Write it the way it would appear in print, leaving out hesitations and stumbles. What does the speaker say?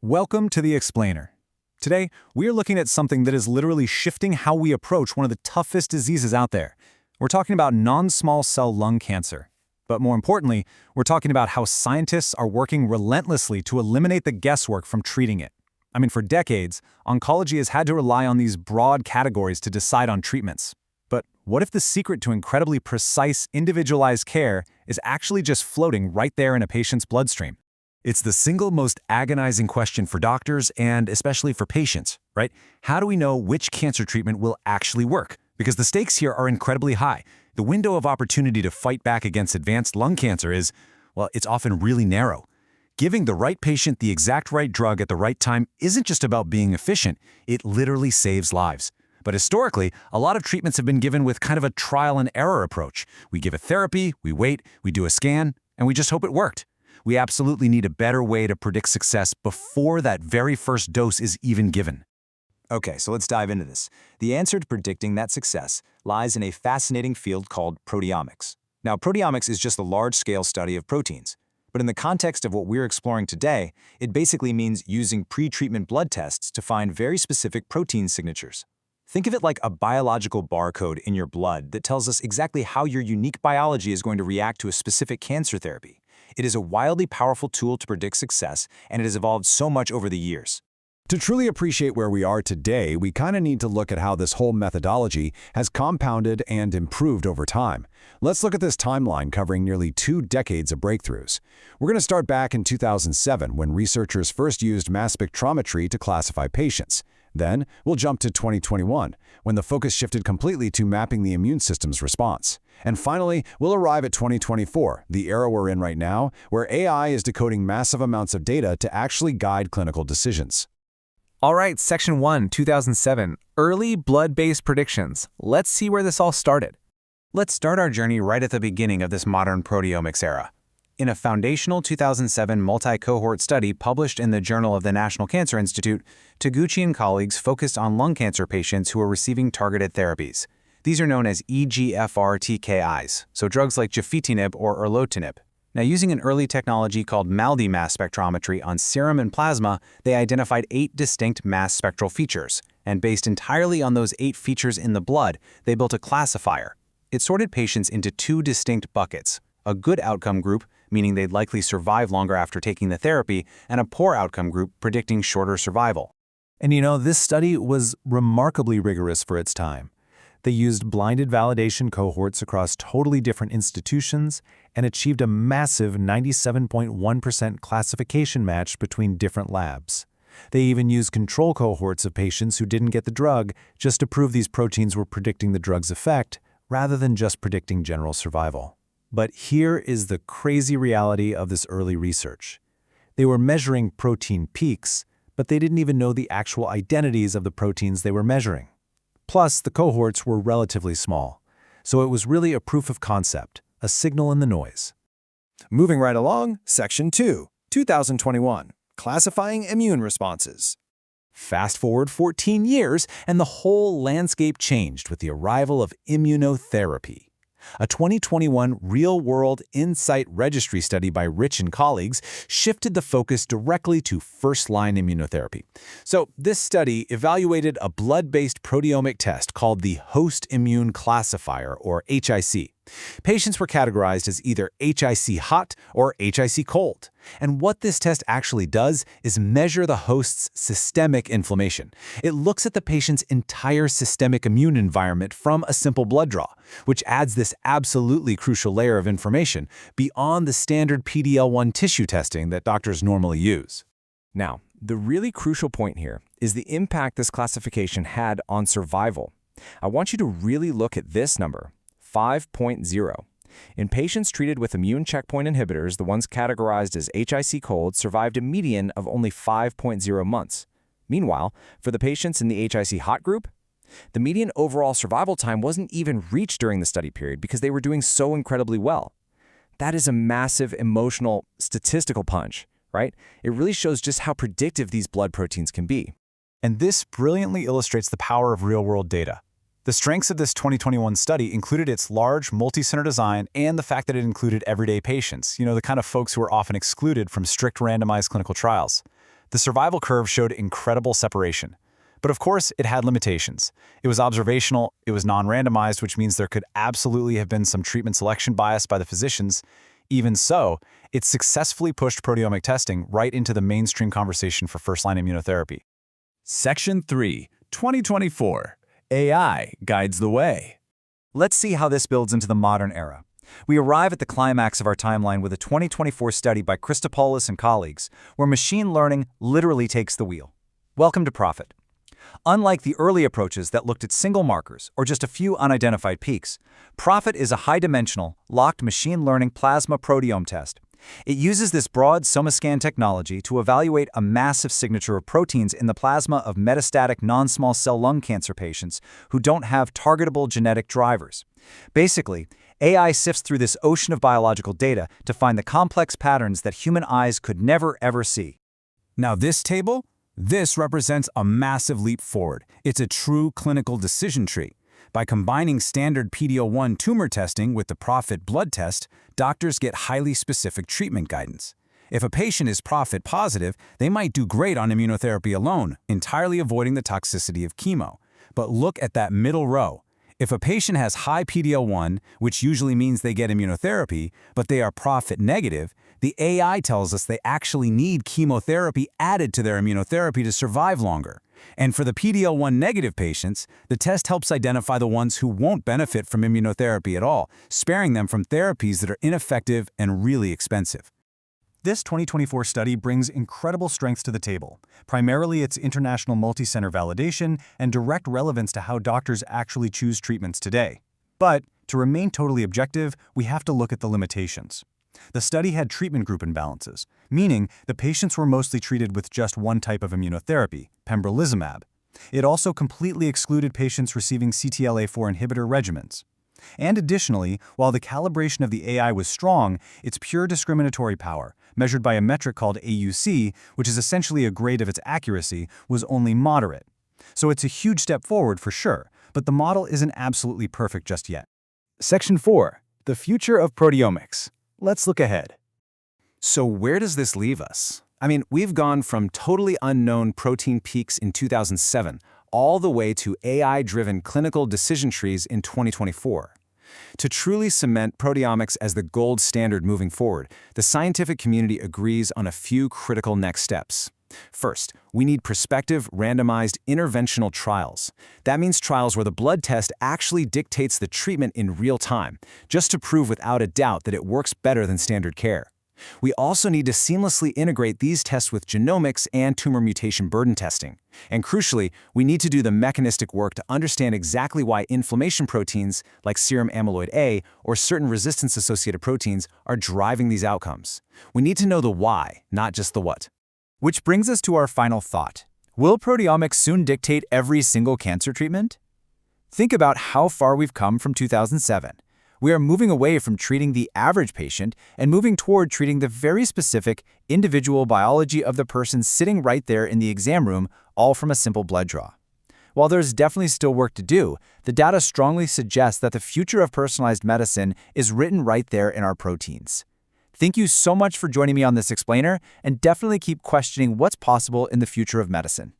Welcome to The Explainer. Today, we're looking at something that is literally shifting how we approach one of the toughest diseases out there. We're talking about non-small cell lung cancer. But more importantly, we're talking about how scientists are working relentlessly to eliminate the guesswork from treating it. For decades, oncology has had to rely on these broad categories to decide on treatments. But what if the secret to incredibly precise, individualized care is actually just floating right there in a patient's bloodstream? It's the single most agonizing question for doctors and especially for patients, right? How do we know which cancer treatment will actually work? Because the stakes here are incredibly high. The window of opportunity to fight back against advanced lung cancer is, well, it's often really narrow. Giving the right patient the exact right drug at the right time isn't just about being efficient, it literally saves lives. But historically, a lot of treatments have been given with kind of a trial and error approach. We give a therapy, we wait, we do a scan, and we just hope it worked. We absolutely need a better way to predict success before that very first dose is even given. Okay, so let's dive into this. The answer to predicting that success lies in a fascinating field called proteomics. Now, proteomics is just a large-scale study of proteins. But in the context of what we're exploring today, it basically means using pre-treatment blood tests to find very specific protein signatures. Think of it like a biological barcode in your blood that tells us exactly how your unique biology is going to react to a specific cancer therapy. It is a wildly powerful tool to predict success, and it has evolved so much over the years. To truly appreciate where we are today, we kind of need to look at how this whole methodology has compounded and improved over time. Let's look at this timeline covering nearly 2 decades of breakthroughs. We're going to start back in 2007 when researchers first used mass spectrometry to classify patients. Then, we'll jump to 2021, when the focus shifted completely to mapping the immune system's response. And finally, we'll arrive at 2024, the era we're in right now, where AI is decoding massive amounts of data to actually guide clinical decisions. All right, Section 1, 2007, Early Blood-Based Predictions. Let's see where this all started. Let's start our journey right at the beginning of this modern proteomics era. In a foundational 2007 multi-cohort study published in the Journal of the National Cancer Institute, Taguchi and colleagues focused on lung cancer patients who were receiving targeted therapies. These are known as EGFR TKIs, so drugs like gefitinib or erlotinib. Now, using an early technology called MALDI mass spectrometry on serum and plasma, they identified 8 distinct mass spectral features, and based entirely on those 8 features in the blood, they built a classifier. It sorted patients into 2 distinct buckets: a good outcome group, meaning they'd likely survive longer after taking the therapy, and a poor outcome group predicting shorter survival. And this study was remarkably rigorous for its time. They used blinded validation cohorts across totally different institutions and achieved a massive 97.1% classification match between different labs. They even used control cohorts of patients who didn't get the drug just to prove these proteins were predicting the drug's effect rather than just predicting general survival. But here is the crazy reality of this early research. They were measuring protein peaks, but they didn't even know the actual identities of the proteins they were measuring. Plus, the cohorts were relatively small, so it was really a proof of concept, a signal in the noise. Moving right along, Section 2, 2021, Classifying Immune Responses. Fast forward 14 years, and the whole landscape changed with the arrival of ImmunoTherapy. A 2021 real-world insight registry study by Rich and colleagues shifted the focus directly to first-line immunotherapy. So this study evaluated a blood-based proteomic test called the Host Immune Classifier, or HIC. Patients were categorized as either HIC hot or HIC cold. And what this test actually does is measure the host's systemic inflammation. It looks at the patient's entire systemic immune environment from a simple blood draw, which adds this absolutely crucial layer of information beyond the standard PD-L1 tissue testing that doctors normally use. Now, the really crucial point here is the impact this classification had on survival. I want you to really look at this number, 5.0. In patients treated with immune checkpoint inhibitors, the ones categorized as HIC cold survived a median of only 5.0 months. Meanwhile, for the patients in the HIC hot group, the median overall survival time wasn't even reached during the study period because they were doing so incredibly well. That is a massive emotional statistical punch, right? It really shows just how predictive these blood proteins can be. And this brilliantly illustrates the power of real-world data. The strengths of this 2021 study included its large, multi-center design and the fact that it included everyday patients, the kind of folks who are often excluded from strict randomized clinical trials. The survival curve showed incredible separation. But of course, it had limitations. It was observational, it was non-randomized, which means there could absolutely have been some treatment selection bias by the physicians. Even so, it successfully pushed proteomic testing right into the mainstream conversation for first-line immunotherapy. Section 3, 2024. AI guides the way. Let's see how this builds into the modern era. We arrive at the climax of our timeline with a 2024 study by Christopoulos and colleagues, where machine learning literally takes the wheel. Welcome to PROPHET. Unlike the early approaches that looked at single markers or just a few unidentified peaks, PROPHET is a high-dimensional, locked machine learning plasma proteome test. It uses this broad SomaScan technology to evaluate a massive signature of proteins in the plasma of metastatic non-small cell lung cancer patients who don't have targetable genetic drivers. Basically, AI sifts through this ocean of biological data to find the complex patterns that human eyes could never ever see. Now this table? This represents a massive leap forward. It's a true clinical decision tree. By combining standard PD-L1 tumor testing with the PROPHET blood test, doctors get highly specific treatment guidance. If a patient is PROPHET positive, they might do great on immunotherapy alone, entirely avoiding the toxicity of chemo. But look at that middle row. If a patient has high PD-L1, which usually means they get immunotherapy, but they are PROPHET negative, the AI tells us they actually need chemotherapy added to their immunotherapy to survive longer. And for the PD-L1 negative patients, the test helps identify the ones who won't benefit from immunotherapy at all, sparing them from therapies that are ineffective and really expensive. This 2024 study brings incredible strengths to the table, primarily its international multi-center validation and direct relevance to how doctors actually choose treatments today. But, to remain totally objective, we have to look at the limitations. The study had treatment group imbalances, meaning the patients were mostly treated with just one type of immunotherapy, pembrolizumab. It also completely excluded patients receiving CTLA-4 inhibitor regimens. And additionally, while the calibration of the AI was strong, its pure discriminatory power, measured by a metric called AUC, which is essentially a grade of its accuracy, was only moderate. So it's a huge step forward for sure, but the model isn't absolutely perfect just yet. Section 4. The future of proteomics. Let's look ahead. So where does this leave us? I mean, we've gone from totally unknown protein peaks in 2007 all the way to AI-driven clinical decision trees in 2024. To truly cement proteomics as the gold standard moving forward, the scientific community agrees on a few critical next steps. First, we need prospective, randomized, interventional trials. That means trials where the blood test actually dictates the treatment in real time, just to prove without a doubt that it works better than standard care. We also need to seamlessly integrate these tests with genomics and tumor mutation burden testing. And crucially, we need to do the mechanistic work to understand exactly why inflammation proteins, like serum amyloid A or certain resistance-associated proteins, are driving these outcomes. We need to know the why, not just the what. Which brings us to our final thought. Will proteomics soon dictate every single cancer treatment? Think about how far we've come from 2007. We are moving away from treating the average patient and moving toward treating the very specific, individual biology of the person sitting right there in the exam room, all from a simple blood draw. While there's definitely still work to do, the data strongly suggests that the future of personalized medicine is written right there in our proteins. Thank you so much for joining me on this explainer, and definitely keep questioning what's possible in the future of medicine.